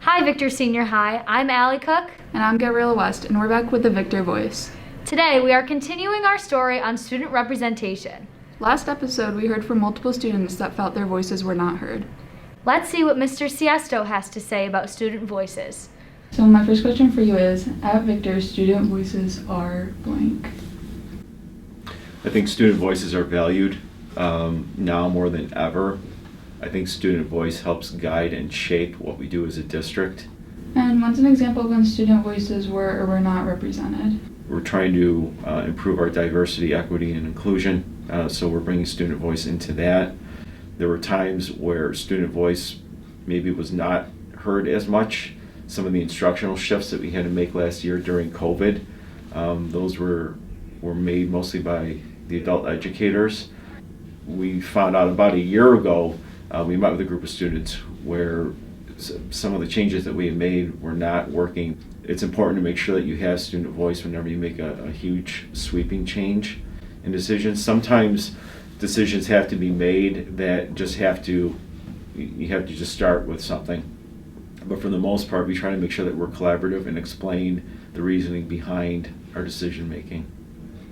Hi, Victor Senior High. I'm Allie Cook. And I'm Gabriella West, and we're back with the Victor Voice. Today, we are continuing our story on student representation. Last episode, we heard from multiple students that felt their voices were not heard. Let's see what Mr. Siesto has to say about student voices. So my first question for you is, at Victor, student voices are blank. I think student voices are valued now more than ever. I think student voice helps guide and shape what we do as a district. And what's an example of when student voices were or were not represented? We're trying to improve our diversity, equity, and inclusion, so we're bringing student voice into that. There were times where student voice maybe was not heard as much. Some of the instructional shifts that we had to make last year during COVID, those were made mostly by the adult educators. We found out about a year ago, we met with a group of students where some of the changes that we had made were not working. It's important to make sure that you have student voice whenever you make a huge sweeping change in decisions. Sometimes decisions have to be made that just you have to just start with something. But for the most part, we try to make sure that we're collaborative and explain the reasoning behind our decision making.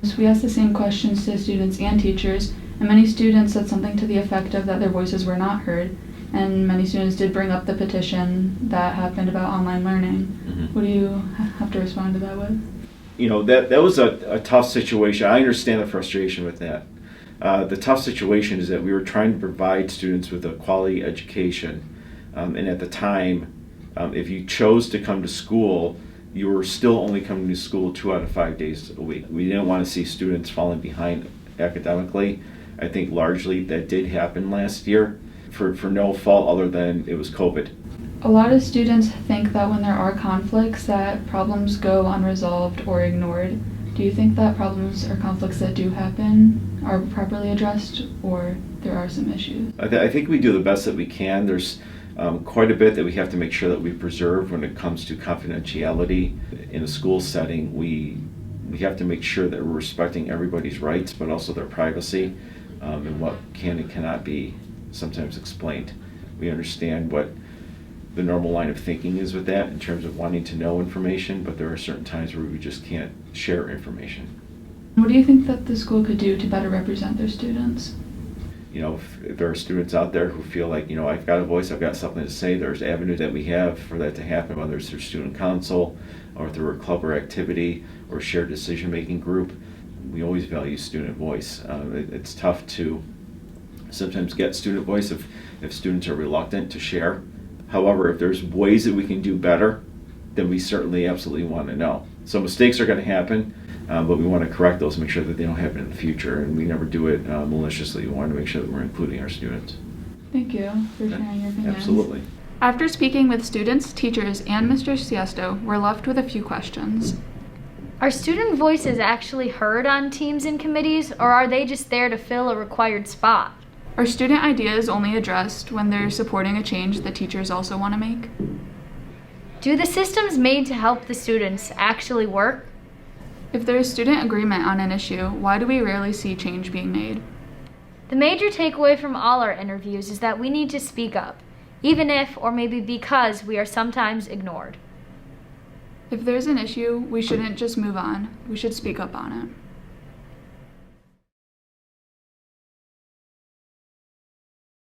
So we asked the same questions to students and teachers, and many students said something to the effect of that their voices were not heard. And many students did bring up the petition that happened about online learning. Mm-hmm. What do you have to respond to that with? You know, that was a tough situation. I understand the frustration with that. The tough situation is that we were trying to provide students with a quality education. And at the time, if you chose to come to school, you were still only coming to school 2 out of 5 days a week. We didn't want to see students falling behind academically. I think largely that did happen last year for no fault other than it was COVID. A lot of students think that when there are conflicts that problems go unresolved or ignored. Do you think that problems or conflicts that do happen are properly addressed, or there are some issues? I think we do the best that we can. There's quite a bit that we have to make sure that we preserve when it comes to confidentiality. In a school setting, we have to make sure that we're respecting everybody's rights, but also their privacy, and what can and cannot be sometimes explained. We understand what the normal line of thinking is with that in terms of wanting to know information, but there are certain times where we just can't share information. What do you think that the school could do to better represent their students? You know, if there are students out there who feel like, I've got a voice, I've got something to say, there's avenues that we have for that to happen, whether it's through student council or through a club or activity or shared decision-making group. We always value student voice. It's tough to sometimes get student voice if students are reluctant to share. However, if there's ways that we can do better, then we certainly absolutely want to know. So mistakes are going to happen, but we want to correct those, make sure that they don't happen in the future, and we never do it maliciously. We want to make sure that we're including our students. Thank you for sharing your opinions. Absolutely. After speaking with students, teachers, and Mr. Siesto, we're left with a few questions. Are student voices actually heard on teams and committees, or are they just there to fill a required spot? Are student ideas only addressed when they're supporting a change that teachers also want to make? Do the systems made to help the students actually work? If there is student agreement on an issue, why do we rarely see change being made? The major takeaway from all our interviews is that we need to speak up, even if, or maybe because, we are sometimes ignored. If there's an issue, we shouldn't just move on. We should speak up on it.